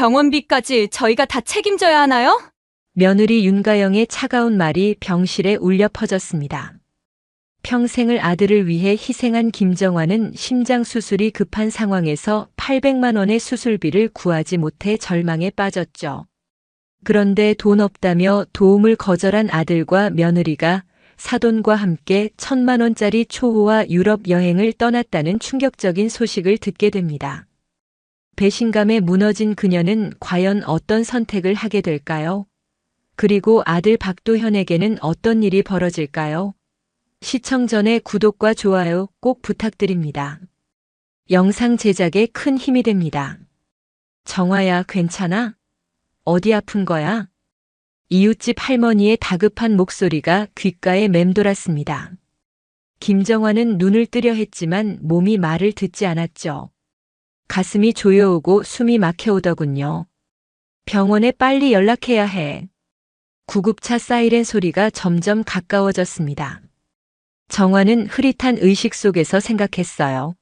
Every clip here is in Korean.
병원비까지 저희가 다 책임져야 하나요? 며느리 윤가영의 차가운 말이 병실에 울려 퍼졌습니다. 평생을 아들을 위해 희생한 김정환은 심장 수술이 급한 상황에서 800만 원의 수술비를 구하지 못해 절망에 빠졌죠. 그런데 돈 없다며 도움을 거절한 아들과 며느리가 사돈과 함께 1,000만 원짜리 초호화 유럽 여행을 떠났다는 충격적인 소식을 듣게 됩니다. 배신감에 무너진 그녀는 과연 어떤 선택을 하게 될까요? 그리고 아들 박도현에게는 어떤 일이 벌어질까요? 시청 전에 구독과 좋아요 꼭 부탁드립니다. 영상 제작에 큰 힘이 됩니다. 정화야, 괜찮아? 어디 아픈 거야? 이웃집 할머니의 다급한 목소리가 귓가에 맴돌았습니다. 김정환은 눈을 뜨려 했지만 몸이 말을 듣지 않았죠. 가슴이 조여오고 숨이 막혀오더군요. 병원에 빨리 연락해야 해. 구급차 사이렌 소리가 점점 가까워졌습니다. 정환은 흐릿한 의식 속에서 생각했어요.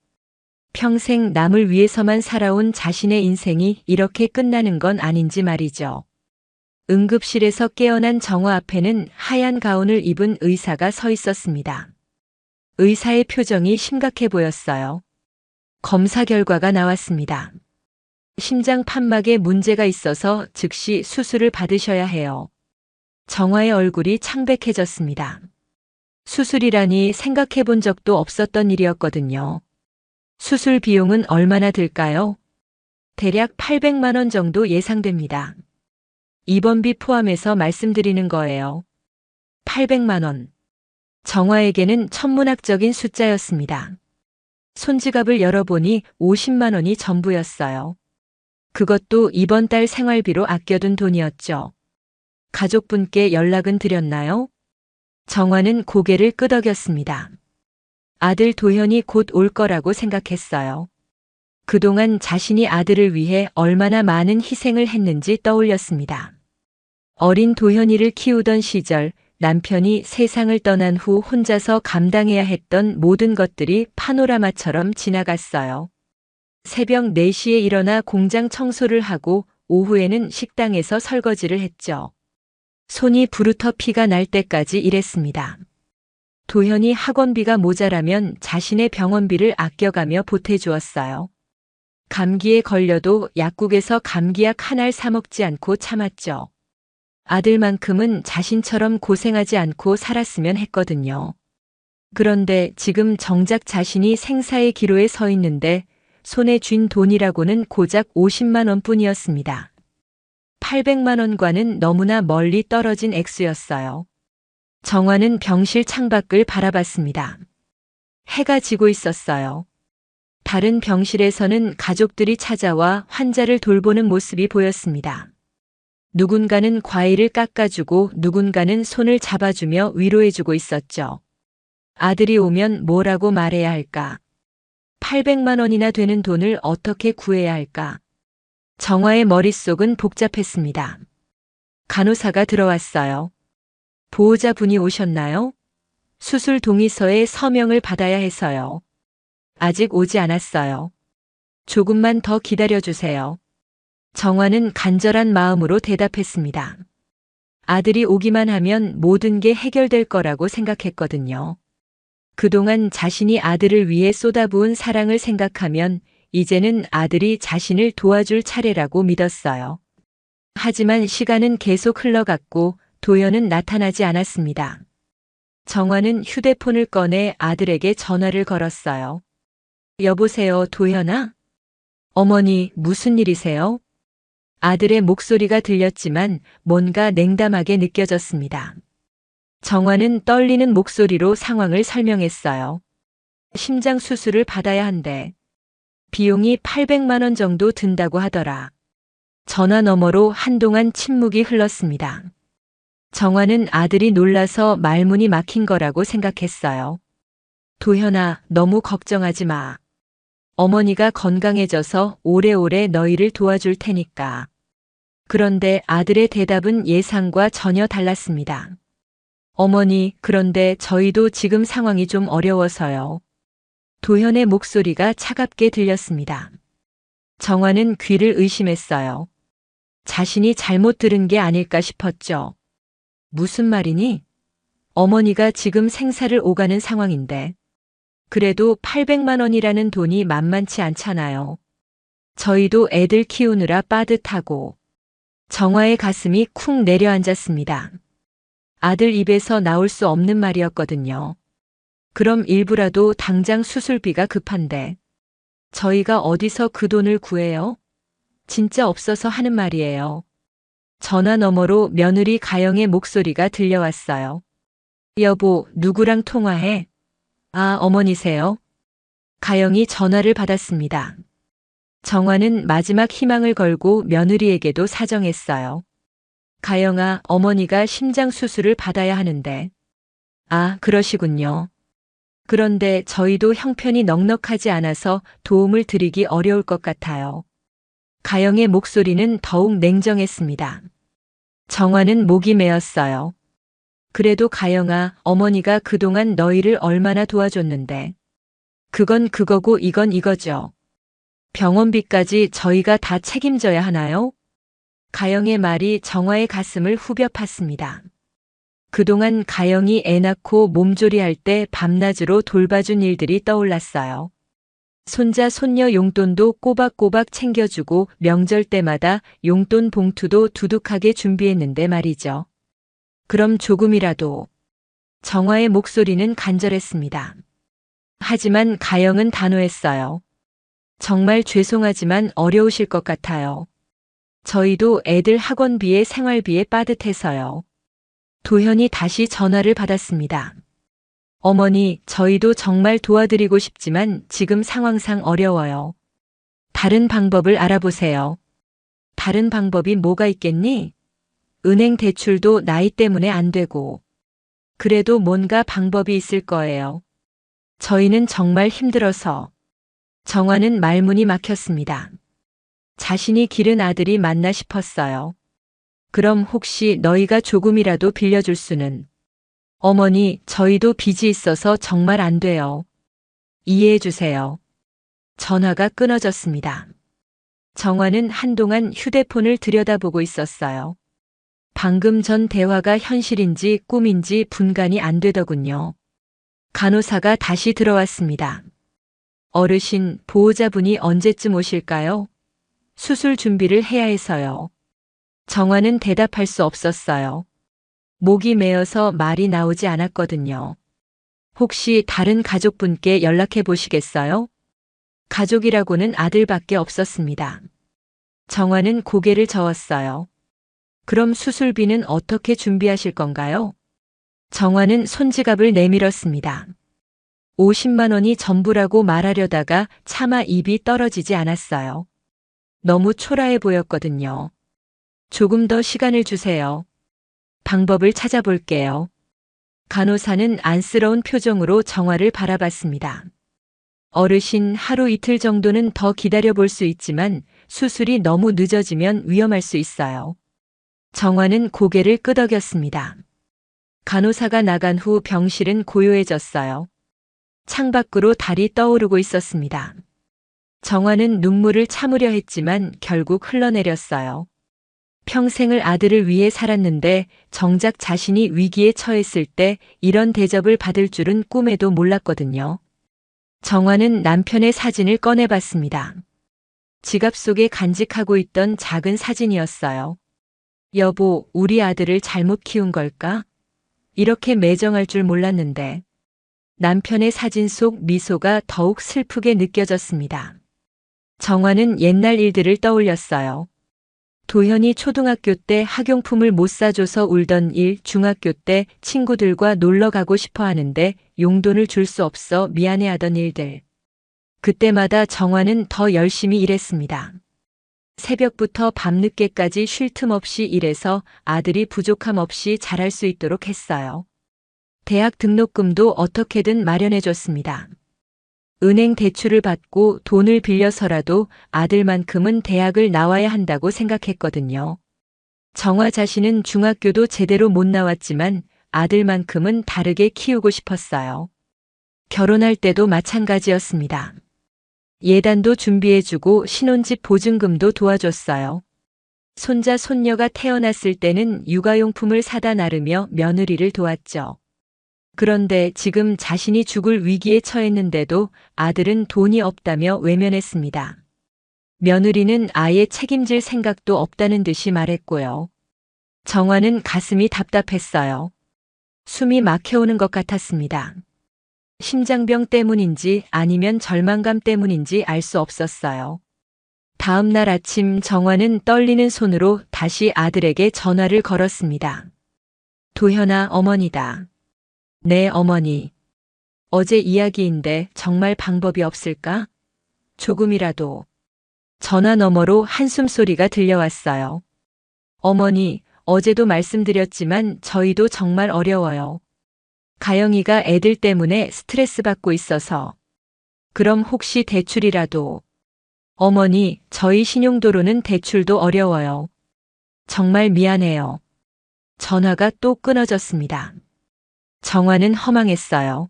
평생 남을 위해서만 살아온 자신의 인생이 이렇게 끝나는 건 아닌지 말이죠. 응급실에서 깨어난 정화 앞에는 하얀 가운을 입은 의사가 서 있었습니다. 의사의 표정이 심각해 보였어요. 검사 결과가 나왔습니다. 심장 판막에 문제가 있어서 즉시 수술을 받으셔야 해요. 정화의 얼굴이 창백해졌습니다. 수술이라니 생각해 본 적도 없었던 일이었거든요. 수술 비용은 얼마나 들까요? 대략 800만 원 정도 예상됩니다. 입원비 포함해서 말씀드리는 거예요. 800만 원. 정화에게는 천문학적인 숫자였습니다. 손지갑을 열어보니 50만 원이 전부였어요. 그것도 이번 달 생활비로 아껴둔 돈이었죠. 가족분께 연락은 드렸나요? 정화는 고개를 끄덕였습니다. 아들 도현이 곧 올 거라고 생각했어요. 그동안 자신이 아들을 위해 얼마나 많은 희생을 했는지 떠올렸습니다. 어린 도현이를 키우던 시절 남편이 세상을 떠난 후 혼자서 감당해야 했던 모든 것들이 파노라마처럼 지나갔어요. 새벽 4시에 일어나 공장 청소를 하고 오후에는 식당에서 설거지를 했죠. 손이 부르터 피가 날 때까지 일했습니다. 도현이 학원비가 모자라면 자신의 병원비를 아껴가며 보태주었어요. 감기에 걸려도 약국에서 감기약 하나를 사 먹지 않고 참았죠. 아들만큼은 자신처럼 고생하지 않고 살았으면 했거든요. 그런데 지금 정작 자신이 생사의 기로에 서 있는데 손에 쥔 돈이라고는 고작 50만 원뿐이었습니다. 800만 원과는 너무나 멀리 떨어진 액수였어요. 정화는 병실 창밖을 바라봤습니다. 해가 지고 있었어요. 다른 병실에서는 가족들이 찾아와 환자를 돌보는 모습이 보였습니다. 누군가는 과일을 깎아주고 누군가는 손을 잡아주며 위로해주고 있었죠. 아들이 오면 뭐라고 말해야 할까? 800만 원이나 되는 돈을 어떻게 구해야 할까? 정화의 머릿속은 복잡했습니다. 간호사가 들어왔어요. 보호자분이 오셨나요? 수술 동의서에 서명을 받아야 해서요. 아직 오지 않았어요. 조금만 더 기다려주세요. 정화는 간절한 마음으로 대답했습니다. 아들이 오기만 하면 모든 게 해결될 거라고 생각했거든요. 그동안 자신이 아들을 위해 쏟아부은 사랑을 생각하면 이제는 아들이 자신을 도와줄 차례라고 믿었어요. 하지만 시간은 계속 흘러갔고 도현은 나타나지 않았습니다. 정화는 휴대폰을 꺼내 아들에게 전화를 걸었어요. 여보세요, 도현아? 어머니, 무슨 일이세요? 아들의 목소리가 들렸지만 뭔가 냉담하게 느껴졌습니다. 정화는 떨리는 목소리로 상황을 설명했어요. 심장 수술을 받아야 한대. 비용이 800만 원 정도 든다고 하더라. 전화 너머로 한동안 침묵이 흘렀습니다. 정화는 아들이 놀라서 말문이 막힌 거라고 생각했어요. 도현아, 너무 걱정하지 마. 어머니가 건강해져서 오래오래 너희를 도와줄 테니까. 그런데 아들의 대답은 예상과 전혀 달랐습니다. 어머니, 그런데 저희도 지금 상황이 좀 어려워서요. 도현의 목소리가 차갑게 들렸습니다. 정화는 귀를 의심했어요. 자신이 잘못 들은 게 아닐까 싶었죠. 무슨 말이니? 어머니가 지금 생사를 오가는 상황인데. 그래도 800만 원이라는 돈이 만만치 않잖아요. 저희도 애들 키우느라 빠듯하고. 정화의 가슴이 쿵 내려앉았습니다. 아들 입에서 나올 수 없는 말이었거든요. 그럼 일부라도 당장 수술비가 급한데. 저희가 어디서 그 돈을 구해요? 진짜 없어서 하는 말이에요. 전화 너머로 며느리 가영의 목소리가 들려왔어요. 여보, 누구랑 통화해? 아, 어머니세요? 가영이 전화를 받았습니다. 정화는 마지막 희망을 걸고 며느리에게도 사정했어요. 가영아, 어머니가 심장 수술을 받아야 하는데. 아, 그러시군요. 그런데 저희도 형편이 넉넉하지 않아서 도움을 드리기 어려울 것 같아요. 가영의 목소리는 더욱 냉정했습니다. 정화는 목이 메었어요. 그래도 가영아, 어머니가 그동안 너희를 얼마나 도와줬는데. 그건 그거고 이건 이거죠. 병원비까지 저희가 다 책임져야 하나요? 가영의 말이 정화의 가슴을 후벼 팠습니다. 그동안 가영이 애 낳고 몸조리할 때 밤낮으로 돌봐준 일들이 떠올랐어요. 손자 손녀 용돈도 꼬박꼬박 챙겨주고 명절 때마다 용돈 봉투도 두둑하게 준비했는데 말이죠. 그럼 조금이라도. 정화의 목소리는 간절했습니다. 하지만 가영은 단호했어요. 정말 죄송하지만 어려우실 것 같아요. 저희도 애들 학원비에 생활비에 빠듯해서요. 도현이 다시 전화를 받았습니다. 어머니, 저희도 정말 도와드리고 싶지만 지금 상황상 어려워요. 다른 방법을 알아보세요. 다른 방법이 뭐가 있겠니? 은행 대출도 나이 때문에 안 되고. 그래도 뭔가 방법이 있을 거예요. 저희는 정말 힘들어서. 정화는 말문이 막혔습니다. 자신이 기른 아들이 맞나 싶었어요. 그럼 혹시 너희가 조금이라도 빌려줄 수는? 어머니, 저희도 빚이 있어서 정말 안 돼요. 이해해 주세요. 전화가 끊어졌습니다. 정화는 한동안 휴대폰을 들여다보고 있었어요. 방금 전 대화가 현실인지 꿈인지 분간이 안 되더군요. 간호사가 다시 들어왔습니다. 어르신, 보호자분이 언제쯤 오실까요? 수술 준비를 해야 해서요. 정화는 대답할 수 없었어요. 목이 메어서 말이 나오지 않았거든요. 혹시 다른 가족분께 연락해 보시겠어요? 가족이라고는 아들밖에 없었습니다. 정화는 고개를 저었어요. 그럼 수술비는 어떻게 준비하실 건가요? 정화는 손지갑을 내밀었습니다. 50만 원이 전부라고 말하려다가 차마 입이 떨어지지 않았어요. 너무 초라해 보였거든요. 조금 더 시간을 주세요. 방법을 찾아볼게요. 간호사는 안쓰러운 표정으로 정화를 바라봤습니다. 어르신, 하루 이틀 정도는 더 기다려볼 수 있지만 수술이 너무 늦어지면 위험할 수 있어요. 정화는 고개를 끄덕였습니다. 간호사가 나간 후 병실은 고요해졌어요. 창밖으로 달이 떠오르고 있었습니다. 정화는 눈물을 참으려 했지만 결국 흘러내렸어요. 평생을 아들을 위해 살았는데 정작 자신이 위기에 처했을 때 이런 대접을 받을 줄은 꿈에도 몰랐거든요. 정화는 남편의 사진을 꺼내봤습니다. 지갑 속에 간직하고 있던 작은 사진이었어요. 여보, 우리 아들을 잘못 키운 걸까? 이렇게 매정할 줄 몰랐는데. 남편의 사진 속 미소가 더욱 슬프게 느껴졌습니다. 정화는 옛날 일들을 떠올렸어요. 도현이 초등학교 때 학용품을 못 사줘서 울던 일, 중학교 때 친구들과 놀러 가고 싶어 하는데 용돈을 줄 수 없어 미안해하던 일들. 그때마다 정화는 더 열심히 일했습니다. 새벽부터 밤늦게까지 쉴 틈 없이 일해서 아들이 부족함 없이 자랄 수 있도록 했어요. 대학 등록금도 어떻게든 마련해줬습니다. 은행 대출을 받고 돈을 빌려서라도 아들만큼은 대학을 나와야 한다고 생각했거든요. 정화 자신은 중학교도 제대로 못 나왔지만 아들만큼은 다르게 키우고 싶었어요. 결혼할 때도 마찬가지였습니다. 예단도 준비해주고 신혼집 보증금도 도와줬어요. 손자, 손녀가 태어났을 때는 육아용품을 사다 나르며 며느리를 도왔죠. 그런데 지금 자신이 죽을 위기에 처했는데도 아들은 돈이 없다며 외면했습니다. 며느리는 아예 책임질 생각도 없다는 듯이 말했고요. 정화는 가슴이 답답했어요. 숨이 막혀오는 것 같았습니다. 심장병 때문인지 아니면 절망감 때문인지 알 수 없었어요. 다음 날 아침 정화는 떨리는 손으로 다시 아들에게 전화를 걸었습니다. 도현아, 어머니다. 네, 어머니. 어제 이야기인데 정말 방법이 없을까? 조금이라도. 전화 너머로 한숨 소리가 들려왔어요. 어머니, 어제도 말씀드렸지만 저희도 정말 어려워요. 가영이가 애들 때문에 스트레스 받고 있어서. 그럼 혹시 대출이라도. 어머니, 저희 신용도로는 대출도 어려워요. 정말 미안해요. 전화가 또 끊어졌습니다. 정화는 허망했어요.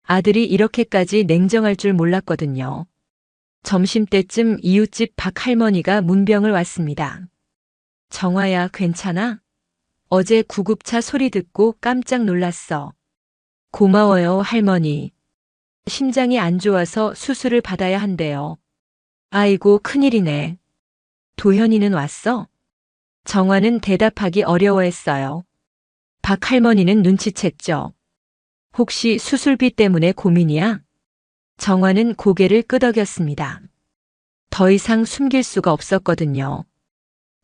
아들이 이렇게까지 냉정할 줄 몰랐거든요. 점심때쯤 이웃집 박 할머니가 문병을 왔습니다. 정화야, 괜찮아? 어제 구급차 소리 듣고 깜짝 놀랐어. 고마워요, 할머니. 심장이 안 좋아서 수술을 받아야 한대요. 아이고, 큰일이네. 도현이는 왔어? 정화는 대답하기 어려워했어요. 박 할머니는 눈치챘죠. 혹시 수술비 때문에 고민이야? 정화는 고개를 끄덕였습니다. 더 이상 숨길 수가 없었거든요.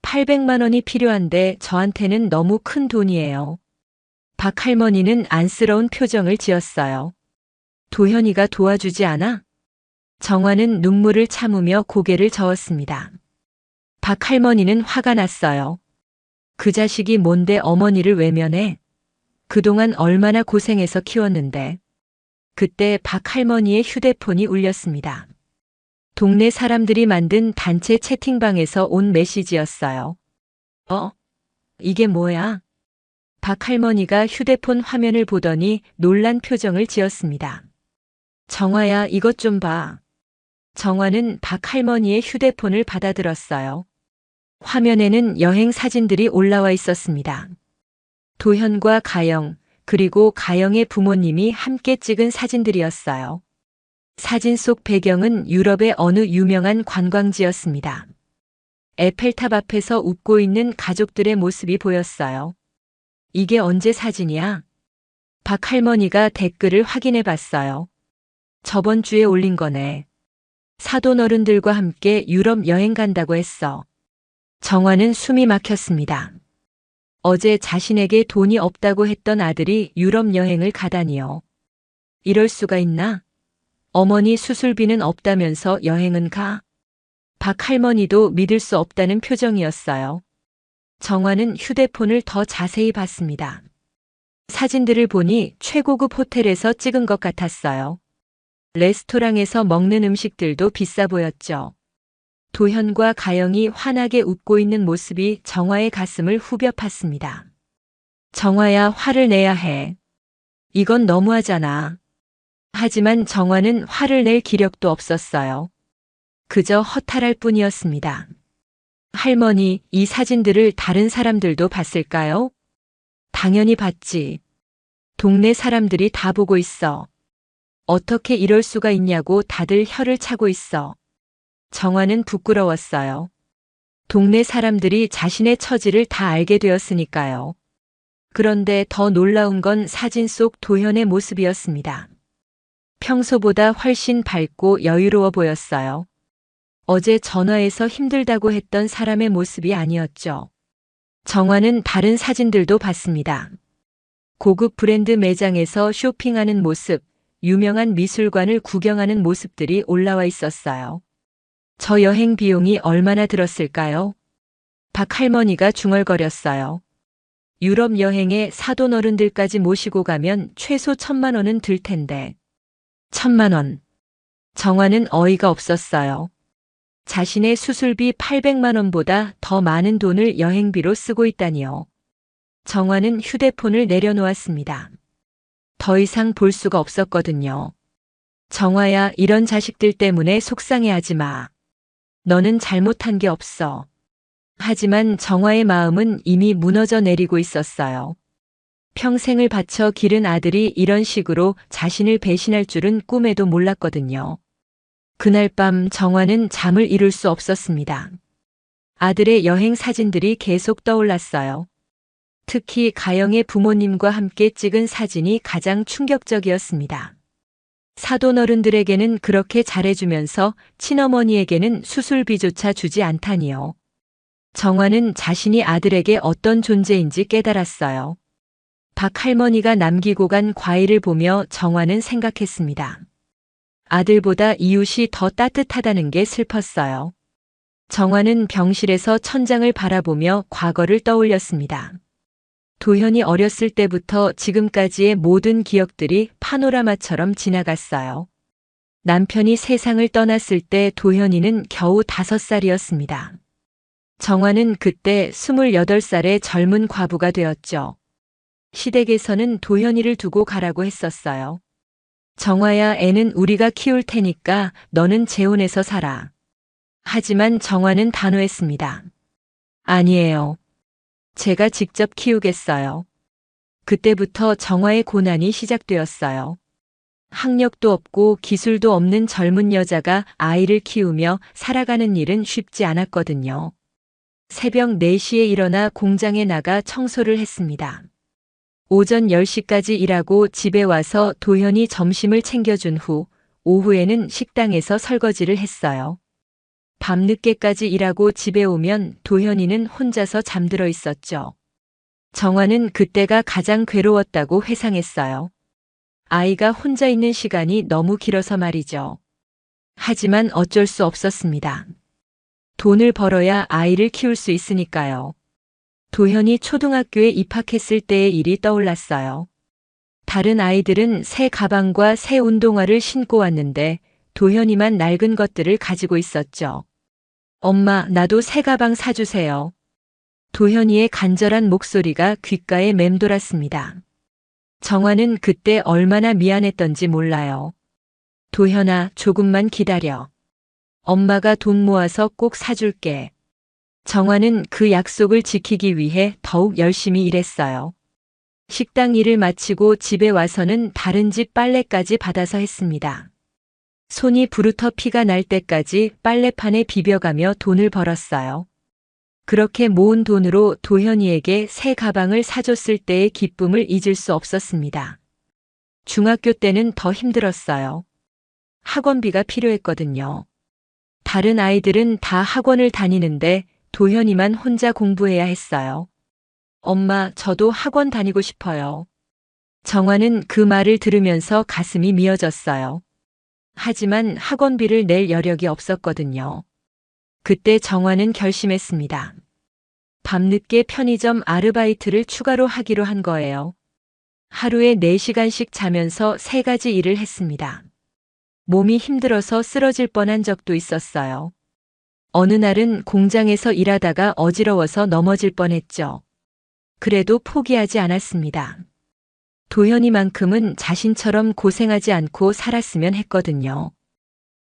800만 원이 필요한데 저한테는 너무 큰 돈이에요. 박 할머니는 안쓰러운 표정을 지었어요. 도현이가 도와주지 않아? 정화는 눈물을 참으며 고개를 저었습니다. 박 할머니는 화가 났어요. 그 자식이 뭔데 어머니를 외면해? 그동안 얼마나 고생해서 키웠는데. 그때 박 할머니의 휴대폰이 울렸습니다. 동네 사람들이 만든 단체 채팅방에서 온 메시지였어요. 이게 뭐야? 박 할머니가 휴대폰 화면을 보더니 놀란 표정을 지었습니다. 정화야, 이것 좀 봐. 정화는 박 할머니의 휴대폰을 받아들었어요. 화면에는 여행 사진들이 올라와 있었습니다. 도현과 가영, 그리고 가영의 부모님이 함께 찍은 사진들이었어요. 사진 속 배경은 유럽의 어느 유명한 관광지였습니다. 에펠탑 앞에서 웃고 있는 가족들의 모습이 보였어요. 이게 언제 사진이야? 박 할머니가 댓글을 확인해 봤어요. 저번 주에 올린 거네. 사돈 어른들과 함께 유럽 여행 간다고 했어. 정화는 숨이 막혔습니다. 어제 자신에게 돈이 없다고 했던 아들이 유럽 여행을 가다니요. 이럴 수가 있나? 어머니 수술비는 없다면서 여행은 가? 박 할머니도 믿을 수 없다는 표정이었어요. 정화는 휴대폰을 더 자세히 봤습니다. 사진들을 보니 최고급 호텔에서 찍은 것 같았어요. 레스토랑에서 먹는 음식들도 비싸 보였죠. 도현과 가영이 환하게 웃고 있는 모습이 정화의 가슴을 후벼 팠습니다. 정화야, 화를 내야 해. 이건 너무하잖아. 하지만 정화는 화를 낼 기력도 없었어요. 그저 허탈할 뿐이었습니다. 할머니, 이 사진들을 다른 사람들도 봤을까요? 당연히 봤지. 동네 사람들이 다 보고 있어. 어떻게 이럴 수가 있냐고 다들 혀를 차고 있어. 정화는 부끄러웠어요. 동네 사람들이 자신의 처지를 다 알게 되었으니까요. 그런데 더 놀라운 건 사진 속 도현의 모습이었습니다. 평소보다 훨씬 밝고 여유로워 보였어요. 어제 전화해서 힘들다고 했던 사람의 모습이 아니었죠. 정화는 다른 사진들도 봤습니다. 고급 브랜드 매장에서 쇼핑하는 모습, 유명한 미술관을 구경하는 모습들이 올라와 있었어요. 저 여행 비용이 얼마나 들었을까요? 박 할머니가 중얼거렸어요. 유럽 여행에 사돈 어른들까지 모시고 가면 최소 1,000만 원은 들 텐데. 1,000만 원. 정화는 어이가 없었어요. 자신의 수술비 800만 원보다 더 많은 돈을 여행비로 쓰고 있다니요. 정화는 휴대폰을 내려놓았습니다. 더 이상 볼 수가 없었거든요. 정화야, 이런 자식들 때문에 속상해하지 마. 너는 잘못한 게 없어. 하지만 정화의 마음은 이미 무너져 내리고 있었어요. 평생을 바쳐 기른 아들이 이런 식으로 자신을 배신할 줄은 꿈에도 몰랐거든요. 그날 밤 정화는 잠을 이룰 수 없었습니다. 아들의 여행 사진들이 계속 떠올랐어요. 특히 가영의 부모님과 함께 찍은 사진이 가장 충격적이었습니다. 사돈 어른들에게는 그렇게 잘해주면서 친어머니에게는 수술비조차 주지 않다니요. 정화는 자신이 아들에게 어떤 존재인지 깨달았어요. 박 할머니가 남기고 간 과일을 보며 정화는 생각했습니다. 아들보다 이웃이 더 따뜻하다는 게 슬펐어요. 정화는 병실에서 천장을 바라보며 과거를 떠올렸습니다. 도현이 어렸을 때부터 지금까지의 모든 기억들이 파노라마처럼 지나갔어요. 남편이 세상을 떠났을 때 도현이는 겨우 5살이었습니다. 정화는 그때 28살의 젊은 과부가 되었죠. 시댁에서는 도현이를 두고 가라고 했었어요. 정화야, 애는 우리가 키울 테니까 너는 재혼해서 살아. 하지만 정화는 단호했습니다. 아니에요. 제가 직접 키우겠어요. 그때부터 정화의 고난이 시작되었어요. 학력도 없고 기술도 없는 젊은 여자가 아이를 키우며 살아가는 일은 쉽지 않았거든요. 새벽 4시에 일어나 공장에 나가 청소를 했습니다. 오전 10시까지 일하고 집에 와서 도현이 점심을 챙겨준 후 오후에는 식당에서 설거지를 했어요. 밤늦게까지 일하고 집에 오면 도현이는 혼자서 잠들어 있었죠. 정화는 그때가 가장 괴로웠다고 회상했어요. 아이가 혼자 있는 시간이 너무 길어서 말이죠. 하지만 어쩔 수 없었습니다. 돈을 벌어야 아이를 키울 수 있으니까요. 도현이 초등학교에 입학했을 때의 일이 떠올랐어요. 다른 아이들은 새 가방과 새 운동화를 신고 왔는데 도현이만 낡은 것들을 가지고 있었죠. 엄마, 나도 새 가방 사주세요. 도현이의 간절한 목소리가 귓가에 맴돌았습니다. 정화는 그때 얼마나 미안했던지 몰라요. 도현아, 조금만 기다려. 엄마가 돈 모아서 꼭 사줄게. 정화는 그 약속을 지키기 위해 더욱 열심히 일했어요. 식당 일을 마치고 집에 와서는 다른 집 빨래까지 받아서 했습니다. 손이 부르터 피가 날 때까지 빨래판에 비벼가며 돈을 벌었어요. 그렇게 모은 돈으로 도현이에게 새 가방을 사줬을 때의 기쁨을 잊을 수 없었습니다. 중학교 때는 더 힘들었어요. 학원비가 필요했거든요. 다른 아이들은 다 학원을 다니는데 도현이만 혼자 공부해야 했어요. 엄마, 저도 학원 다니고 싶어요. 정화는 그 말을 들으면서 가슴이 미어졌어요. 하지만 학원비를 낼 여력이 없었거든요. 그때 정화는 결심했습니다. 밤늦게 편의점 아르바이트를 추가로 하기로 한 거예요. 하루에 4시간씩 자면서 3가지 일을 했습니다. 몸이 힘들어서 쓰러질 뻔한 적도 있었어요. 어느 날은 공장에서 일하다가 어지러워서 넘어질 뻔했죠. 그래도 포기하지 않았습니다. 도현이만큼은 자신처럼 고생하지 않고 살았으면 했거든요.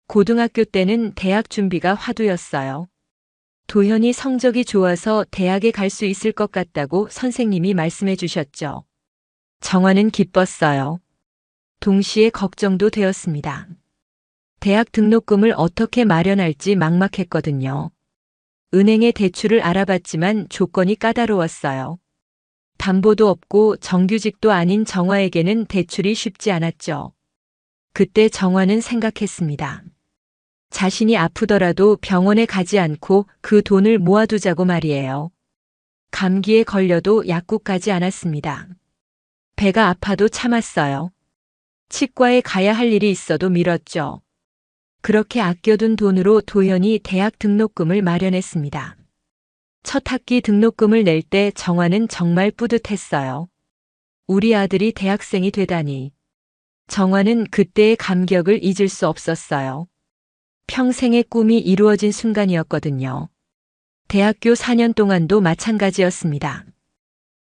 고등학교 때는 대학 준비가 화두였어요. 도현이 성적이 좋아서 대학에 갈 수 있을 것 같다고 선생님이 말씀해 주셨죠. 정화는 기뻤어요. 동시에 걱정도 되었습니다. 대학 등록금을 어떻게 마련할지 막막했거든요. 은행에 대출을 알아봤지만 조건이 까다로웠어요. 담보도 없고 정규직도 아닌 정화에게는 대출이 쉽지 않았죠. 그때 정화는 생각했습니다. 자신이 아프더라도 병원에 가지 않고 그 돈을 모아두자고 말이에요. 감기에 걸려도 약국 가지 않았습니다. 배가 아파도 참았어요. 치과에 가야 할 일이 있어도 미뤘죠. 그렇게 아껴둔 돈으로 도현이 대학 등록금을 마련했습니다. 첫 학기 등록금을 낼 때 정화는 정말 뿌듯했어요. 우리 아들이 대학생이 되다니. 정화는 그때의 감격을 잊을 수 없었어요. 평생의 꿈이 이루어진 순간이었거든요. 대학교 4년 동안도 마찬가지였습니다.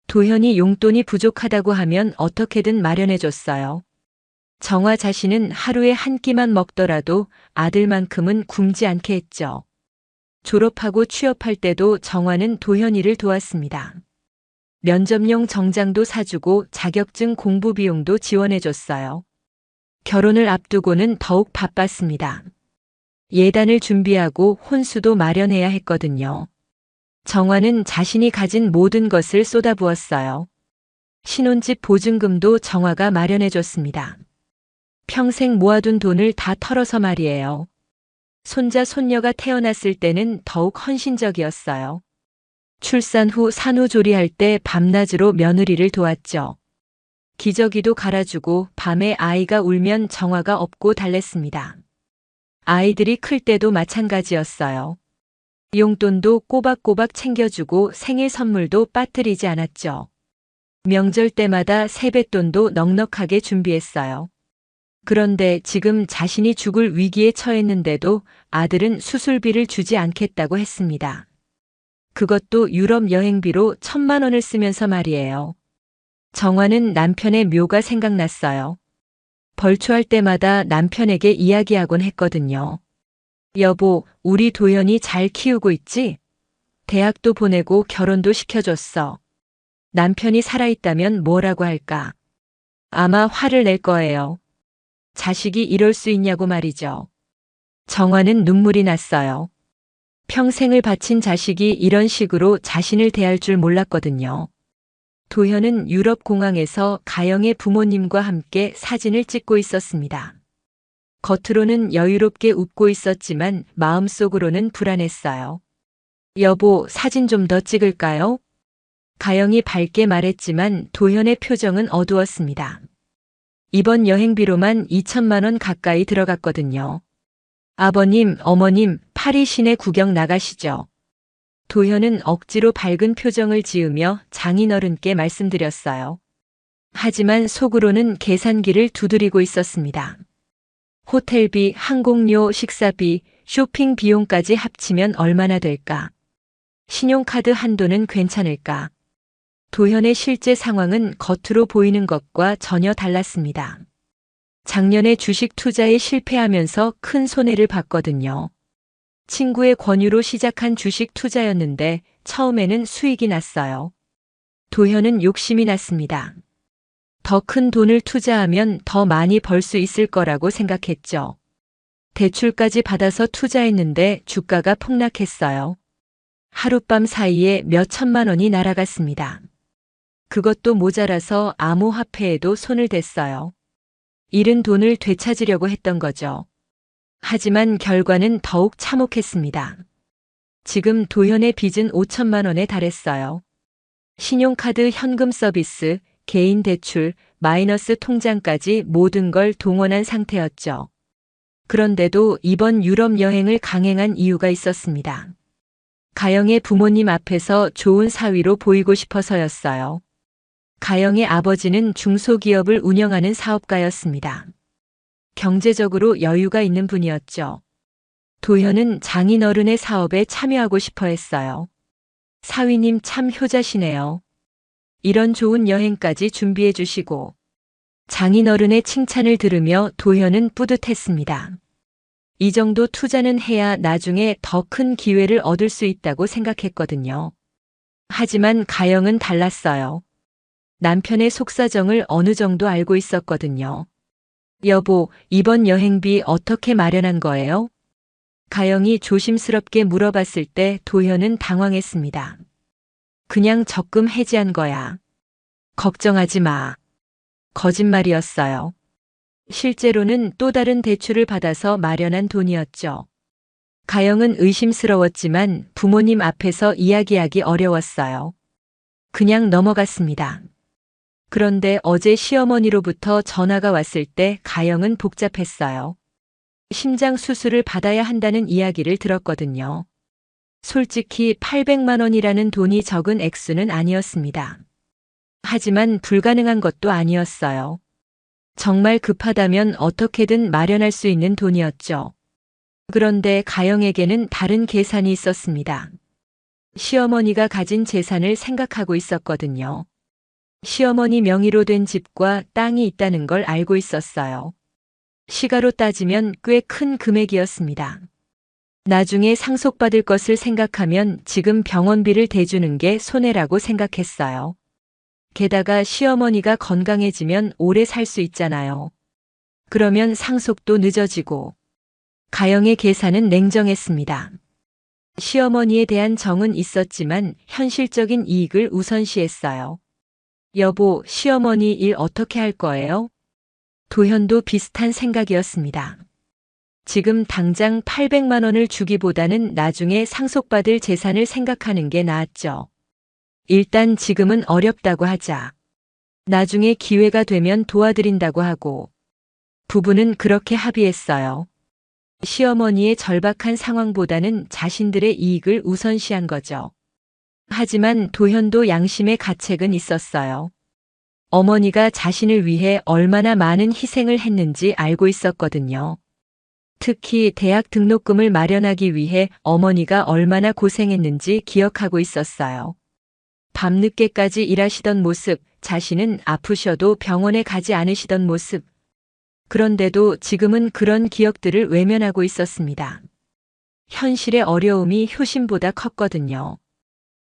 도현이 용돈이 부족하다고 하면 어떻게든 마련해줬어요. 정화 자신은 하루에 한 끼만 먹더라도 아들만큼은 굶지 않게 했죠. 졸업하고 취업할 때도 정화는 도현이를 도왔습니다. 면접용 정장도 사주고 자격증 공부 비용도 지원해줬어요. 결혼을 앞두고는 더욱 바빴습니다. 예단을 준비하고 혼수도 마련해야 했거든요. 정화는 자신이 가진 모든 것을 쏟아부었어요. 신혼집 보증금도 정화가 마련해줬습니다. 평생 모아둔 돈을 다 털어서 말이에요. 손자 손녀가 태어났을 때는 더욱 헌신적이었어요. 출산 후 산후조리할 때 밤낮으로 며느리를 도왔죠. 기저귀도 갈아주고 밤에 아이가 울면 정화가 업고 달랬습니다. 아이들이 클 때도 마찬가지였어요. 용돈도 꼬박꼬박 챙겨주고 생일 선물도 빠뜨리지 않았죠. 명절 때마다 세뱃돈도 넉넉하게 준비했어요. 그런데 지금 자신이 죽을 위기에 처했는데도 아들은 수술비를 주지 않겠다고 했습니다. 그것도 유럽 여행비로 1,000만 원을 쓰면서 말이에요. 정화는 남편의 묘가 생각났어요. 벌초할 때마다 남편에게 이야기하곤 했거든요. 여보, 우리 도연이 잘 키우고 있지? 대학도 보내고 결혼도 시켜줬어. 남편이 살아있다면 뭐라고 할까? 아마 화를 낼 거예요. 자식이 이럴 수 있냐고 말이죠. 정화는 눈물이 났어요. 평생을 바친 자식이 이런 식으로 자신을 대할 줄 몰랐거든요. 도현은 유럽 공항에서 가영의 부모님과 함께 사진을 찍고 있었습니다. 겉으로는 여유롭게 웃고 있었지만 마음속으로는 불안했어요. 여보, 사진 좀 더 찍을까요? 가영이 밝게 말했지만 도현의 표정은 어두웠습니다. 이번 여행비로만 2,000만 원 가까이 들어갔거든요. 아버님, 어머님, 파리 시내 구경 나가시죠. 도현은 억지로 밝은 표정을 지으며 장인어른께 말씀드렸어요. 하지만 속으로는 계산기를 두드리고 있었습니다. 호텔비, 항공료, 식사비, 쇼핑 비용까지 합치면 얼마나 될까? 신용카드 한도는 괜찮을까? 도현의 실제 상황은 겉으로 보이는 것과 전혀 달랐습니다. 작년에 주식 투자에 실패하면서 큰 손해를 봤거든요. 친구의 권유로 시작한 주식 투자였는데 처음에는 수익이 났어요. 도현은 욕심이 났습니다. 더 큰 돈을 투자하면 더 많이 벌 수 있을 거라고 생각했죠. 대출까지 받아서 투자했는데 주가가 폭락했어요. 하룻밤 사이에 몇 천만 원이 날아갔습니다. 그것도 모자라서 암호화폐에도 손을 댔어요. 잃은 돈을 되찾으려고 했던 거죠. 하지만 결과는 더욱 참혹했습니다. 지금 도현의 빚은 5천만 원에 달했어요. 신용카드 현금 서비스, 개인 대출, 마이너스 통장까지 모든 걸 동원한 상태였죠. 그런데도 이번 유럽 여행을 강행한 이유가 있었습니다. 가영의 부모님 앞에서 좋은 사위로 보이고 싶어서였어요. 가영의 아버지는 중소기업을 운영하는 사업가였습니다. 경제적으로 여유가 있는 분이었죠. 도현은 장인어른의 사업에 참여하고 싶어 했어요. 사위님 참 효자시네요. 이런 좋은 여행까지 준비해 주시고. 장인어른의 칭찬을 들으며 도현은 뿌듯했습니다. 이 정도 투자는 해야 나중에 더 큰 기회를 얻을 수 있다고 생각했거든요. 하지만 가영은 달랐어요. 남편의 속사정을 어느 정도 알고 있었거든요. 여보, 이번 여행비 어떻게 마련한 거예요? 가영이 조심스럽게 물어봤을 때 도현은 당황했습니다. 그냥 적금 해지한 거야. 걱정하지 마. 거짓말이었어요. 실제로는 또 다른 대출을 받아서 마련한 돈이었죠. 가영은 의심스러웠지만 부모님 앞에서 이야기하기 어려웠어요. 그냥 넘어갔습니다. 그런데 어제 시어머니로부터 전화가 왔을 때 가영은 복잡했어요. 심장 수술을 받아야 한다는 이야기를 들었거든요. 솔직히 800만 원이라는 돈이 적은 액수는 아니었습니다. 하지만 불가능한 것도 아니었어요. 정말 급하다면 어떻게든 마련할 수 있는 돈이었죠. 그런데 가영에게는 다른 계산이 있었습니다. 시어머니가 가진 재산을 생각하고 있었거든요. 시어머니 명의로 된 집과 땅이 있다는 걸 알고 있었어요. 시가로 따지면 꽤 큰 금액이었습니다. 나중에 상속받을 것을 생각하면 지금 병원비를 대주는 게 손해라고 생각했어요. 게다가 시어머니가 건강해지면 오래 살 수 있잖아요. 그러면 상속도 늦어지고 가영의 계산은 냉정했습니다. 시어머니에 대한 정은 있었지만 현실적인 이익을 우선시했어요. 여보, 시어머니 일 어떻게 할 거예요? 도현도 비슷한 생각이었습니다. 지금 당장 800만 원을 주기보다는 나중에 상속받을 재산을 생각하는 게 낫죠. 일단 지금은 어렵다고 하자. 나중에 기회가 되면 도와드린다고 하고. 부부는 그렇게 합의했어요. 시어머니의 절박한 상황보다는 자신들의 이익을 우선시한 거죠. 하지만 도현도 양심의 가책은 있었어요. 어머니가 자신을 위해 얼마나 많은 희생을 했는지 알고 있었거든요. 특히 대학 등록금을 마련하기 위해 어머니가 얼마나 고생했는지 기억하고 있었어요. 밤늦게까지 일하시던 모습, 자신은 아프셔도 병원에 가지 않으시던 모습. 그런데도 지금은 그런 기억들을 외면하고 있었습니다. 현실의 어려움이 효심보다 컸거든요.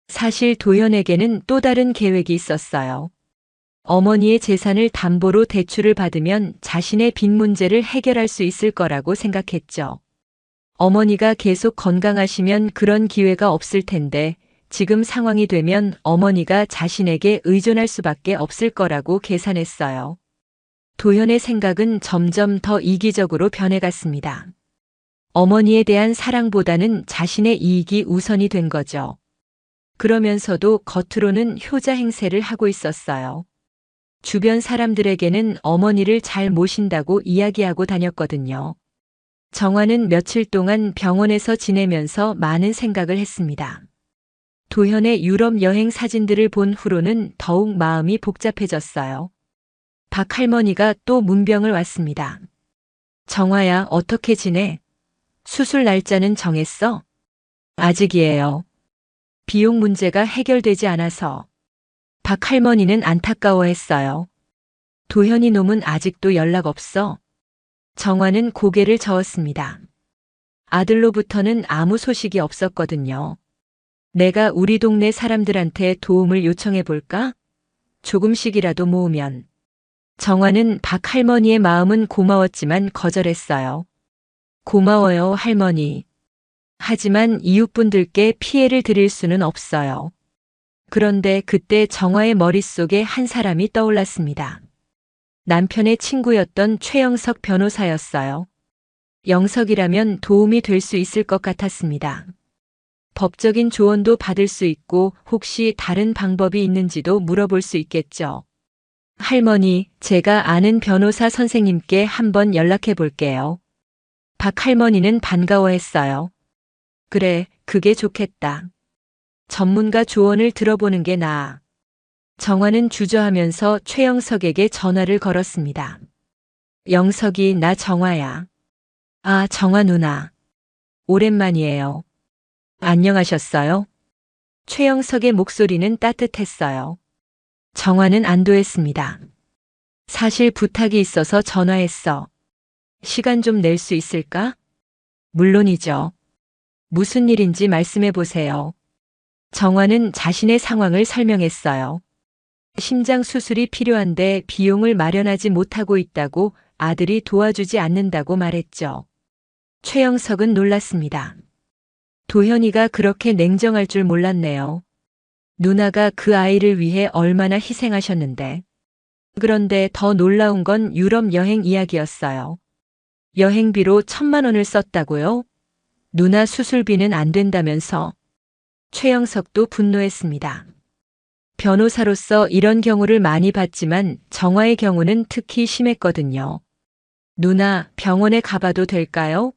사실 도현에게는 또 다른 계획이 있었어요. 어머니의 재산을 담보로 대출을 받으면 자신의 빚 문제를 해결할 수 있을 거라고 생각했죠. 어머니가 계속 건강하시면 그런 기회가 없을 텐데 지금 상황이 되면 어머니가 자신에게 의존할 수밖에 없을 거라고 계산했어요. 도현의 생각은 점점 더 이기적으로 변해갔습니다. 어머니에 대한 사랑보다는 자신의 이익이 우선이 된 거죠. 그러면서도 겉으로는 효자 행세를 하고 있었어요. 주변 사람들에게는 어머니를 잘 모신다고 이야기하고 다녔거든요. 정화는 며칠 동안 병원에서 지내면서 많은 생각을 했습니다. 도현의 유럽 여행 사진들을 본 후로는 더욱 마음이 복잡해졌어요. 박 할머니가 또 문병을 왔습니다. 정화야, 어떻게 지내? 수술 날짜는 정했어? 아직이에요. 비용 문제가 해결되지 않아서. 박 할머니는 안타까워했어요. 도현이 놈은 아직도 연락 없어. 정화는 고개를 저었습니다. 아들로부터는 아무 소식이 없었거든요. 내가 우리 동네 사람들한테 도움을 요청해 볼까? 조금씩이라도 모으면. 정화는 박 할머니의 마음은 고마웠지만 거절했어요. 고마워요, 할머니. 하지만 이웃분들께 피해를 드릴 수는 없어요. 그런데 그때 정화의 머릿속에 한 사람이 떠올랐습니다. 남편의 친구였던 최영석 변호사였어요. 영석이라면 도움이 될 수 있을 것 같았습니다. 법적인 조언도 받을 수 있고 혹시 다른 방법이 있는지도 물어볼 수 있겠죠. 할머니, 제가 아는 변호사 선생님께 한번 연락해 볼게요. 박 할머니는 반가워했어요. 그래, 그게 좋겠다. 전문가 조언을 들어보는 게 나아. 정화는 주저하면서 최영석에게 전화를 걸었습니다. 영석이, 나 정화야. 아, 정화 누나. 오랜만이에요. 안녕하셨어요? 최영석의 목소리는 따뜻했어요. 정화는 안도했습니다. 사실 부탁이 있어서 전화했어. 시간 좀 낼 수 있을까? 물론이죠. 무슨 일인지 말씀해 보세요. 정화는 자신의 상황을 설명했어요. 심장 수술이 필요한데 비용을 마련하지 못하고 있다고 아들이 도와주지 않는다고 말했죠. 최영석은 놀랐습니다. 도현이가 그렇게 냉정할 줄 몰랐네요. 누나가 그 아이를 위해 얼마나 희생하셨는데. 그런데 더 놀라운 건 유럽 여행 이야기였어요. 여행비로 1,000만 원을 썼다고요? 누나 수술비는 안 된다면서. 최영석도 분노했습니다. 변호사로서 이런 경우를 많이 봤지만 정화의 경우는 특히 심했거든요. 누나, 병원에 가봐도 될까요?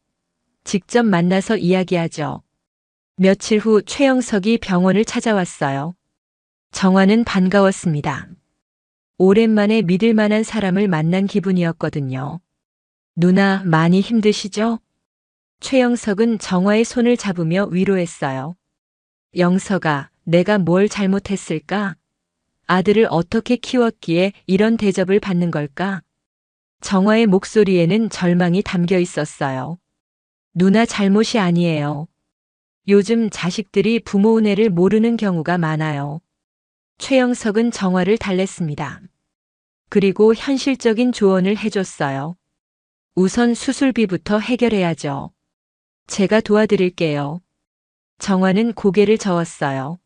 직접 만나서 이야기하죠. 며칠 후 최영석이 병원을 찾아왔어요. 정화는 반가웠습니다. 오랜만에 믿을 만한 사람을 만난 기분이었거든요. 누나, 많이 힘드시죠? 최영석은 정화의 손을 잡으며 위로했어요. 영석아, 내가 뭘 잘못했을까? 아들을 어떻게 키웠기에 이런 대접을 받는 걸까? 정화의 목소리에는 절망이 담겨 있었어요. 누나 잘못이 아니에요. 요즘 자식들이 부모 은혜를 모르는 경우가 많아요. 최영석은 정화를 달랬습니다. 그리고 현실적인 조언을 해줬어요. 우선 수술비부터 해결해야죠. 제가 도와드릴게요. 정화는 고개를 저었어요.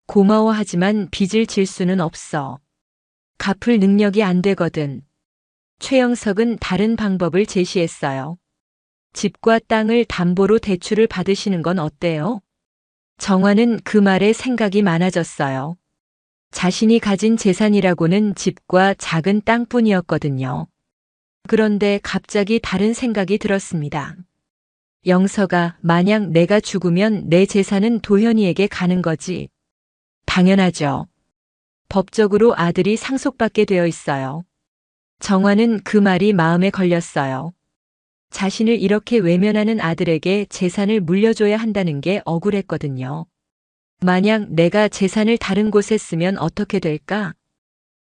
고마워하지만 빚을 질 수는 없어. 갚을 능력이 안 되거든. 최영석은 다른 방법을 제시했어요. 집과 땅을 담보로 대출을 받으시는 건 어때요? 정화는 그 말에 생각이 많아졌어요. 자신이 가진 재산이라고는 집과 작은 땅뿐이었거든요. 그런데 갑자기 다른 생각이 들었습니다. 영서가 만약 내가 죽으면 내 재산은 도현이에게 가는 거지. 당연하죠. 법적으로 아들이 상속받게 되어 있어요. 정화는 그 말이 마음에 걸렸어요. 자신을 이렇게 외면하는 아들에게 재산을 물려줘야 한다는 게 억울했거든요. 만약 내가 재산을 다른 곳에 쓰면 어떻게 될까?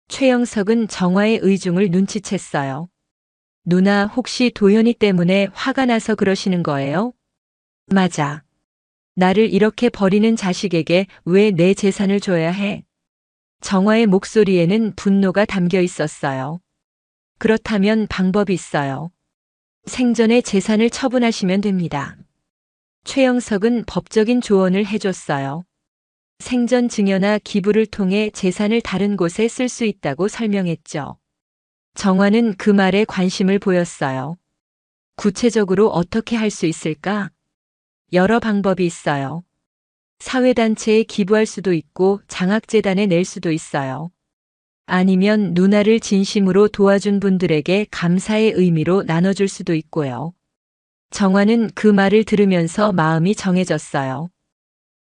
최영석은 정화의 의중을 눈치챘어요. 누나 혹시 도현이 때문에 화가 나서 그러시는 거예요? 맞아. 나를 이렇게 버리는 자식에게 왜 내 재산을 줘야 해? 정화의 목소리에는 분노가 담겨 있었어요. 그렇다면 방법이 있어요. 생전에 재산을 처분하시면 됩니다. 최영석은 법적인 조언을 해줬어요. 생전 증여나 기부를 통해 재산을 다른 곳에 쓸 수 있다고 설명했죠. 정화는 그 말에 관심을 보였어요. 구체적으로 어떻게 할 수 있을까? 여러 방법이 있어요. 사회단체에 기부할 수도 있고 장학재단에 낼 수도 있어요. 아니면 누나를 진심으로 도와준 분들에게 감사의 의미로 나눠줄 수도 있고요. 정화는 그 말을 들으면서 마음이 정해졌어요.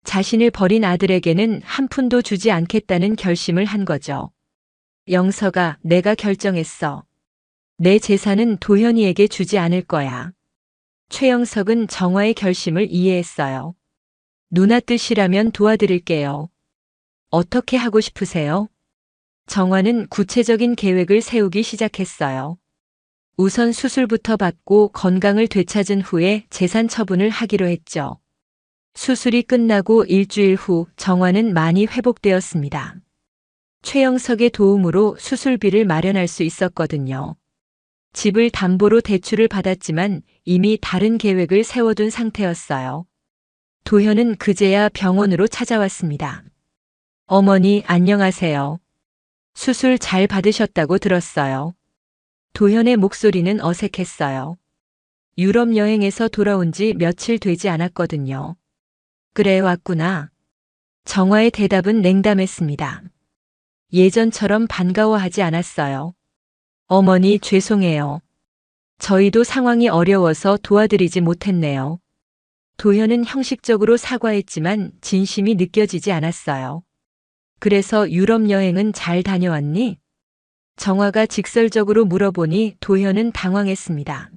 자신을 버린 아들에게는 한 푼도 주지 않겠다는 결심을 한 거죠. 영서가 내가 결정했어. 내 재산은 도현이에게 주지 않을 거야. 최영석은 정화의 결심을 이해했어요. 누나 뜻이라면 도와드릴게요. 어떻게 하고 싶으세요? 정화는 구체적인 계획을 세우기 시작했어요. 우선 수술부터 받고 건강을 되찾은 후에 재산 처분을 하기로 했죠. 수술이 끝나고 일주일 후 정화는 많이 회복되었습니다. 최영석의 도움으로 수술비를 마련할 수 있었거든요. 집을 담보로 대출을 받았지만 이미 다른 계획을 세워둔 상태였어요. 도현은 그제야 병원으로 찾아왔습니다. 어머니 안녕하세요. 수술 잘 받으셨다고 들었어요. 도현의 목소리는 어색했어요. 유럽 여행에서 돌아온 지 며칠 되지 않았거든요. 그래 왔구나. 정화의 대답은 냉담했습니다. 예전처럼 반가워하지 않았어요. 어머니 죄송해요. 저희도 상황이 어려워서 도와드리지 못했네요. 도현은 형식적으로 사과했지만 진심이 느껴지지 않았어요. 그래서 유럽 여행은 잘 다녀왔니? 정화가 직설적으로 물어보니 도현은 당황했습니다.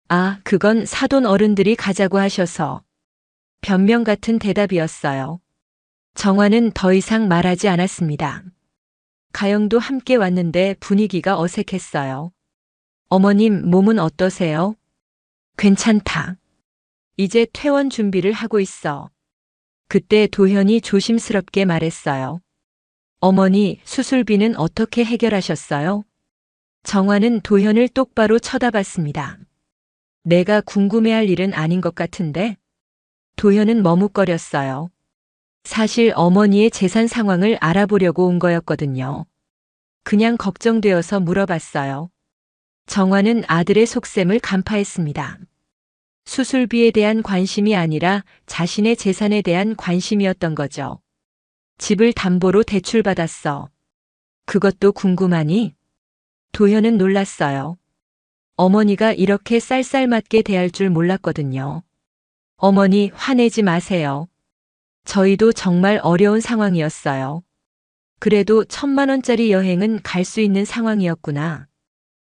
아, 그건 사돈 어른들이 가자고 하셔서. 변명 같은 대답이었어요. 정화는 더 이상 말하지 않았습니다. 가영도 함께 왔는데 분위기가 어색했어요. 어머님 몸은 어떠세요? 괜찮다. 이제 퇴원 준비를 하고 있어. 그때 도현이 조심스럽게 말했어요. 어머니 수술비는 어떻게 해결하셨어요? 정화는 도현을 똑바로 쳐다봤습니다. 내가 궁금해할 일은 아닌 것 같은데? 도현은 머뭇거렸어요. 사실 어머니의 재산 상황을 알아보려고 온 거였거든요. 그냥 걱정되어서 물어봤어요. 정화는 아들의 속셈을 간파했습니다. 수술비에 대한 관심이 아니라 자신의 재산에 대한 관심이었던 거죠. 집을 담보로 대출받았어. 그것도 궁금하니? 도현은 놀랐어요. 어머니가 이렇게 쌀쌀맞게 대할 줄 몰랐거든요. 어머니 화내지 마세요. 저희도 정말 어려운 상황이었어요. 그래도 1,000만 원짜리 여행은 갈 수 있는 상황이었구나.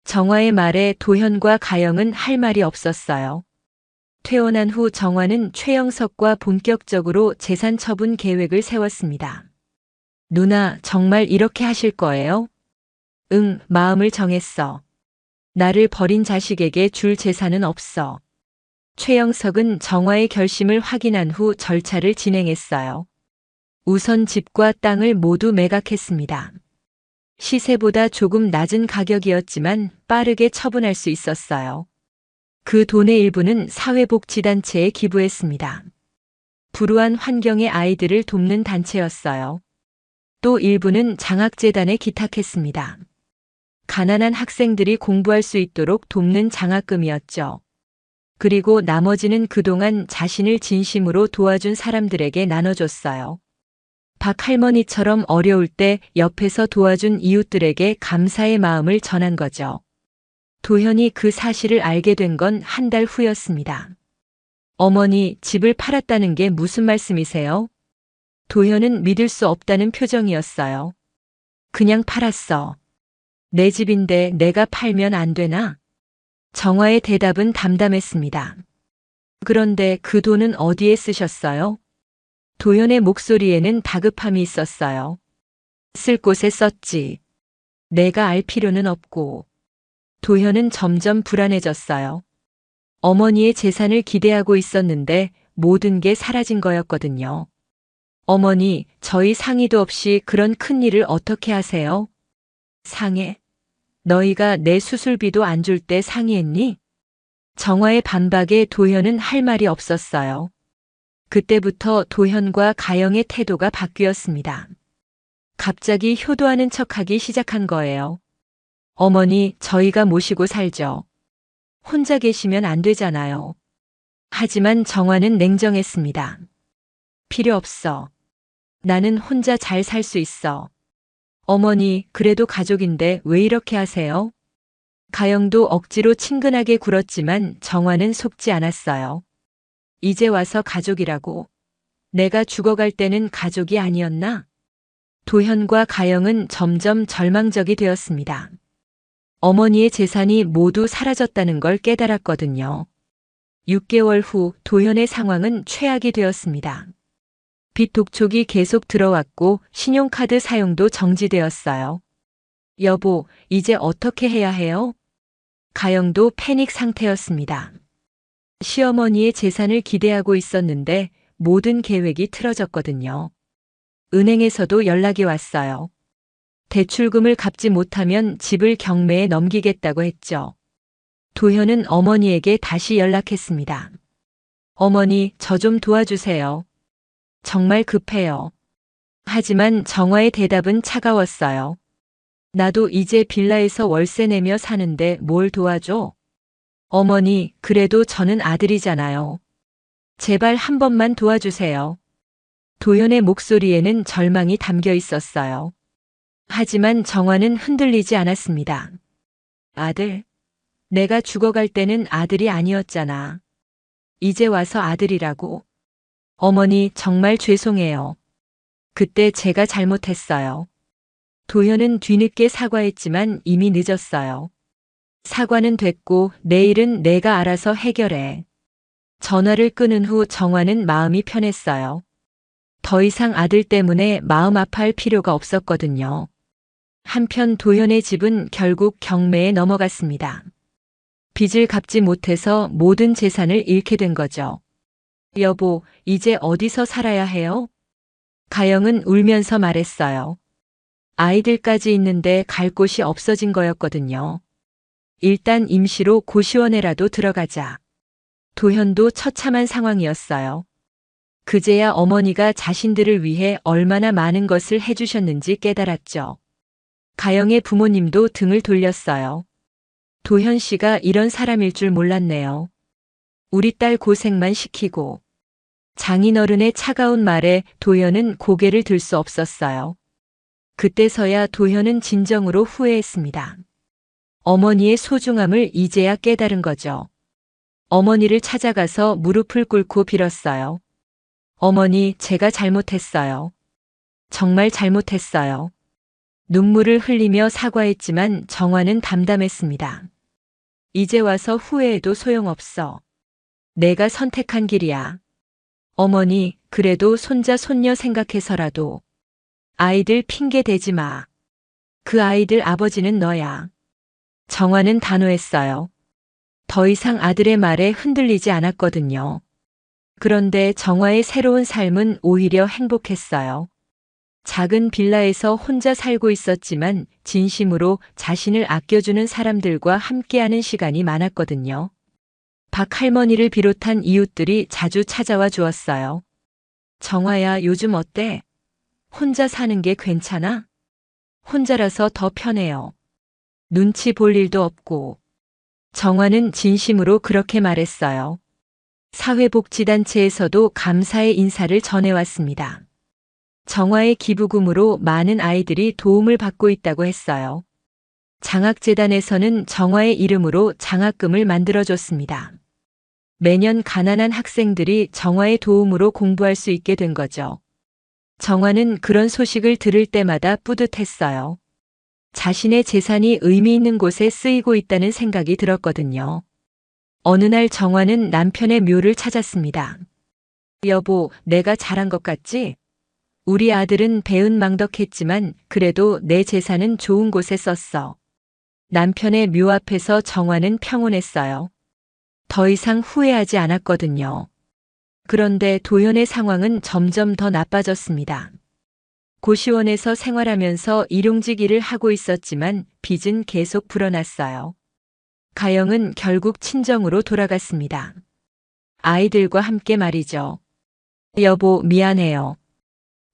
정화의 말에 도현과 가영은 할 말이 없었어요. 퇴원한 후 정화는 최영석과 본격적으로 재산 처분 계획을 세웠습니다. 누나, 정말 이렇게 하실 거예요? 응, 마음을 정했어. 나를 버린 자식에게 줄 재산은 없어. 최영석은 정화의 결심을 확인한 후 절차를 진행했어요. 우선 집과 땅을 모두 매각했습니다. 시세보다 조금 낮은 가격이었지만 빠르게 처분할 수 있었어요. 그 돈의 일부는 사회복지단체에 기부했습니다. 불우한 환경의 아이들을 돕는 단체였어요. 또 일부는 장학재단에 기탁했습니다. 가난한 학생들이 공부할 수 있도록 돕는 장학금이었죠. 그리고 나머지는 그동안 자신을 진심으로 도와준 사람들에게 나눠줬어요. 박 할머니처럼 어려울 때 옆에서 도와준 이웃들에게 감사의 마음을 전한 거죠. 도현이 그 사실을 알게 된 건 한 달 후였습니다. 어머니, 집을 팔았다는 게 무슨 말씀이세요? 도현은 믿을 수 없다는 표정이었어요. 그냥 팔았어. 내 집인데 내가 팔면 안 되나? 정화의 대답은 담담했습니다. 그런데 그 돈은 어디에 쓰셨어요? 도현의 목소리에는 다급함이 있었어요. 쓸 곳에 썼지. 내가 알 필요는 없고. 도현은 점점 불안해졌어요. 어머니의 재산을 기대하고 있었는데 모든 게 사라진 거였거든요. 어머니, 저희 상의도 없이 그런 큰일을 어떻게 하세요? 상해? 너희가 내 수술비도 안 줄 때 상의했니? 정화의 반박에 도현은 할 말이 없었어요. 그때부터 도현과 가영의 태도가 바뀌었습니다. 갑자기 효도하는 척하기 시작한 거예요. 어머니, 저희가 모시고 살죠. 혼자 계시면 안 되잖아요. 하지만 정화는 냉정했습니다. 필요 없어. 나는 혼자 잘 살 수 있어. 어머니, 그래도 가족인데 왜 이렇게 하세요? 가영도 억지로 친근하게 굴었지만 정화는 속지 않았어요. 이제 와서 가족이라고. 내가 죽어갈 때는 가족이 아니었나? 도현과 가영은 점점 절망적이 되었습니다. 어머니의 재산이 모두 사라졌다는 걸 깨달았거든요. 6개월 후 도현의 상황은 최악이 되었습니다. 빚 독촉이 계속 들어왔고 신용카드 사용도 정지되었어요. 여보, 이제 어떻게 해야 해요? 가영도 패닉 상태였습니다. 시어머니의 재산을 기대하고 있었는데 모든 계획이 틀어졌거든요. 은행에서도 연락이 왔어요. 대출금을 갚지 못하면 집을 경매에 넘기겠다고 했죠. 도현은 어머니에게 다시 연락했습니다. 어머니, 저 좀 도와주세요. 정말 급해요. 하지만 정화의 대답은 차가웠어요. 나도 이제 빌라에서 월세 내며 사는데 뭘 도와줘? 어머니, 그래도 저는 아들이잖아요. 제발 한 번만 도와주세요. 도현의 목소리에는 절망이 담겨 있었어요. 하지만 정화는 흔들리지 않았습니다. 아들, 내가 죽어갈 때는 아들이 아니었잖아. 이제 와서 아들이라고. 어머니, 정말 죄송해요. 그때 제가 잘못했어요. 도현은 뒤늦게 사과했지만 이미 늦었어요. 사과는 됐고 내일은 내가 알아서 해결해. 전화를 끊은 후 정화는 마음이 편했어요. 더 이상 아들 때문에 마음 아파할 필요가 없었거든요. 한편 도현의 집은 결국 경매에 넘어갔습니다. 빚을 갚지 못해서 모든 재산을 잃게 된 거죠. 여보, 이제 어디서 살아야 해요? 가영은 울면서 말했어요. 아이들까지 있는데 갈 곳이 없어진 거였거든요. 일단 임시로 고시원에라도 들어가자. 도현도 처참한 상황이었어요. 그제야 어머니가 자신들을 위해 얼마나 많은 것을 해주셨는지 깨달았죠. 가영의 부모님도 등을 돌렸어요. 도현 씨가 이런 사람일 줄 몰랐네요. 우리 딸 고생만 시키고. 장인어른의 차가운 말에 도현은 고개를 들 수 없었어요. 그때서야 도현은 진정으로 후회했습니다. 어머니의 소중함을 이제야 깨달은 거죠. 어머니를 찾아가서 무릎을 꿇고 빌었어요. 어머니, 제가 잘못했어요. 정말 잘못했어요. 눈물을 흘리며 사과했지만 정화는 담담했습니다. 이제 와서 후회해도 소용없어. 내가 선택한 길이야. 어머니, 그래도 손자 손녀 생각해서라도 아이들 핑계 대지 마. 그 아이들 아버지는 너야. 정화는 단호했어요. 더 이상 아들의 말에 흔들리지 않았거든요. 그런데 정화의 새로운 삶은 오히려 행복했어요. 작은 빌라에서 혼자 살고 있었지만 진심으로 자신을 아껴주는 사람들과 함께하는 시간이 많았거든요. 박 할머니를 비롯한 이웃들이 자주 찾아와 주었어요. 정화야, 요즘 어때? 혼자 사는 게 괜찮아? 혼자라서 더 편해요. 눈치 볼 일도 없고. 정화는 진심으로 그렇게 말했어요. 사회복지단체에서도 감사의 인사를 전해왔습니다. 정화의 기부금으로 많은 아이들이 도움을 받고 있다고 했어요. 장학재단에서는 정화의 이름으로 장학금을 만들어줬습니다. 매년 가난한 학생들이 정화의 도움으로 공부할 수 있게 된 거죠. 정화는 그런 소식을 들을 때마다 뿌듯했어요. 자신의 재산이 의미 있는 곳에 쓰이고 있다는 생각이 들었거든요. 어느 날 정화는 남편의 묘를 찾았습니다. 여보, 내가 잘한 것 같지? 우리 아들은 배은망덕했지만 그래도 내 재산은 좋은 곳에 썼어. 남편의 묘 앞에서 정화는 평온했어요. 더 이상 후회하지 않았거든요. 그런데 도현의 상황은 점점 더 나빠졌습니다. 고시원에서 생활하면서 일용직 일을 하고 있었지만 빚은 계속 불어났어요. 가영은 결국 친정으로 돌아갔습니다. 아이들과 함께 말이죠. 여보, 미안해요.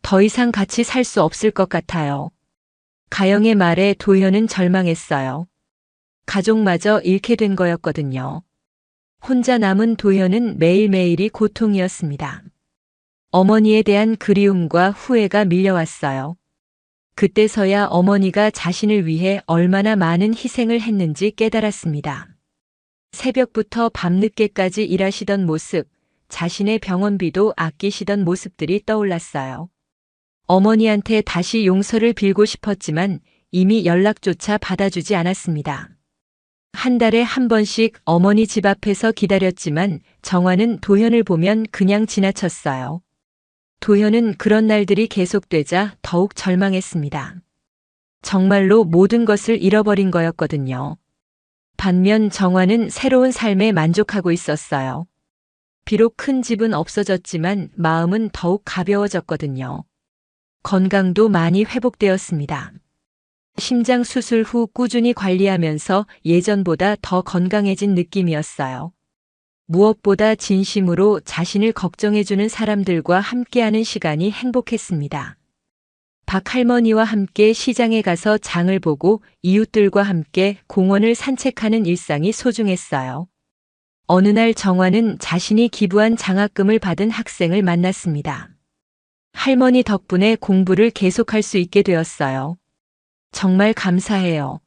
더 이상 같이 살 수 없을 것 같아요. 가영의 말에 도현은 절망했어요. 가족마저 잃게 된 거였거든요. 혼자 남은 도현은 매일매일이 고통이었습니다. 어머니에 대한 그리움과 후회가 밀려왔어요. 그때서야 어머니가 자신을 위해 얼마나 많은 희생을 했는지 깨달았습니다. 새벽부터 밤늦게까지 일하시던 모습, 자신의 병원비도 아끼시던 모습들이 떠올랐어요. 어머니한테 다시 용서를 빌고 싶었지만 이미 연락조차 받아주지 않았습니다. 한 달에 한 번씩 어머니 집 앞에서 기다렸지만 정화는 도현을 보면 그냥 지나쳤어요. 도현은 그런 날들이 계속되자 더욱 절망했습니다. 정말로 모든 것을 잃어버린 거였거든요. 반면 정화는 새로운 삶에 만족하고 있었어요. 비록 큰 집은 없어졌지만 마음은 더욱 가벼워졌거든요. 건강도 많이 회복되었습니다. 심장 수술 후 꾸준히 관리하면서 예전보다 더 건강해진 느낌이었어요. 무엇보다 진심으로 자신을 걱정해주는 사람들과 함께하는 시간이 행복했습니다. 박 할머니와 함께 시장에 가서 장을 보고 이웃들과 함께 공원을 산책하는 일상이 소중했어요. 어느 날 정화는 자신이 기부한 장학금을 받은 학생을 만났습니다. 할머니 덕분에 공부를 계속할 수 있게 되었어요. 정말 감사해요.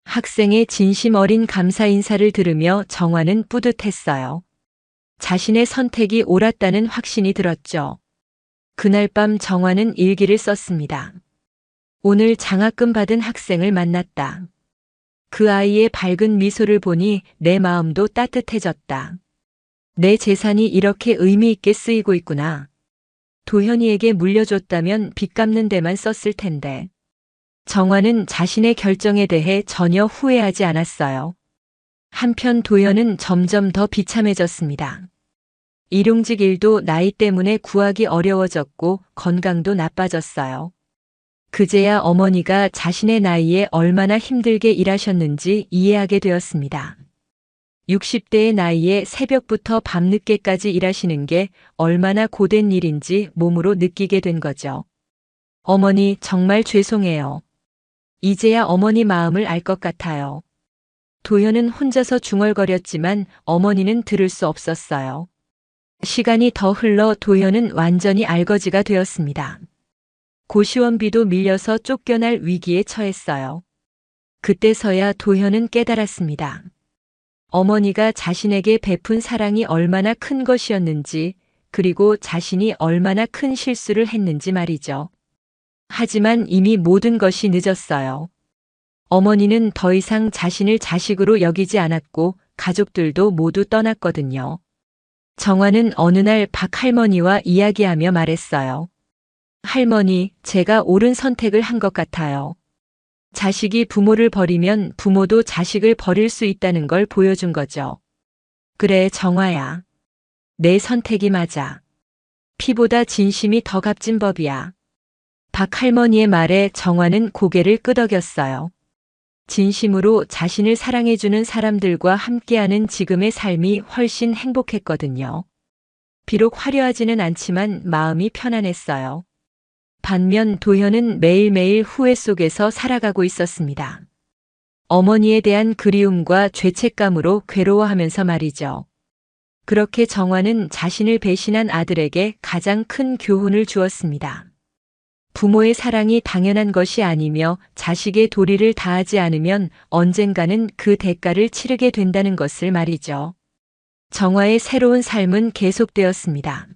학생의 진심 어린 감사 인사를 들으며 정화는 뿌듯했어요. 자신의 선택이 옳았다는 확신이 들었죠. 그날 밤 정화는 일기를 썼습니다. 오늘 장학금 받은 학생을 만났다. 그 아이의 밝은 미소를 보니 내 마음도 따뜻해졌다. 내 재산이 이렇게 의미 있게 쓰이고 있구나. 도현이에게 물려줬다면 빚 갚는 데만 썼을 텐데. 정화는 자신의 결정에 대해 전혀 후회하지 않았어요. 한편 도현은 점점 더 비참해졌습니다. 일용직 일도 나이 때문에 구하기 어려워졌고 건강도 나빠졌어요. 그제야 어머니가 자신의 나이에 얼마나 힘들게 일하셨는지 이해하게 되었습니다. 60대의 나이에 새벽부터 밤늦게까지 일하시는 게 얼마나 고된 일인지 몸으로 느끼게 된 거죠. 어머니, 정말 죄송해요. 이제야 어머니 마음을 알 것 같아요. 도현은 혼자서 중얼거렸지만 어머니는 들을 수 없었어요. 시간이 더 흘러 도현은 완전히 알거지가 되었습니다. 고시원비도 밀려서 쫓겨날 위기에 처했어요. 그때서야 도현은 깨달았습니다. 어머니가 자신에게 베푼 사랑이 얼마나 큰 것이었는지, 그리고 자신이 얼마나 큰 실수를 했는지 말이죠. 하지만 이미 모든 것이 늦었어요. 어머니는 더 이상 자신을 자식으로 여기지 않았고 가족들도 모두 떠났거든요. 정화는 어느 날 박 할머니와 이야기하며 말했어요. 할머니, 제가 옳은 선택을 한 것 같아요. 자식이 부모를 버리면 부모도 자식을 버릴 수 있다는 걸 보여준 거죠. 그래, 정화야. 내 선택이 맞아. 피보다 진심이 더 값진 법이야. 박 할머니의 말에 정화는 고개를 끄덕였어요. 진심으로 자신을 사랑해주는 사람들과 함께하는 지금의 삶이 훨씬 행복했거든요. 비록 화려하지는 않지만 마음이 편안했어요. 반면 도현은 매일매일 후회 속에서 살아가고 있었습니다. 어머니에 대한 그리움과 죄책감으로 괴로워하면서 말이죠. 그렇게 정화는 자신을 배신한 아들에게 가장 큰 교훈을 주었습니다. 부모의 사랑이 당연한 것이 아니며 자식의 도리를 다하지 않으면 언젠가는 그 대가를 치르게 된다는 것을 말이죠. 정화의 새로운 삶은 계속되었습니다.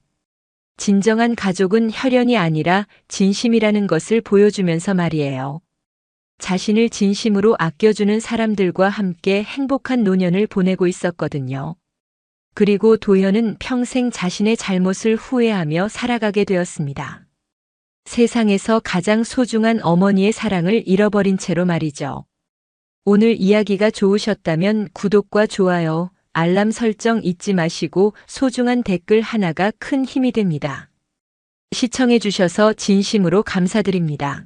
진정한 가족은 혈연이 아니라 진심이라는 것을 보여주면서 말이에요. 자신을 진심으로 아껴주는 사람들과 함께 행복한 노년을 보내고 있었거든요. 그리고 도현은 평생 자신의 잘못을 후회하며 살아가게 되었습니다. 세상에서 가장 소중한 어머니의 사랑을 잃어버린 채로 말이죠. 오늘 이야기가 좋으셨다면 구독과 좋아요, 알람 설정 잊지 마시고 소중한 댓글 하나가 큰 힘이 됩니다. 시청해 주셔서 진심으로 감사드립니다.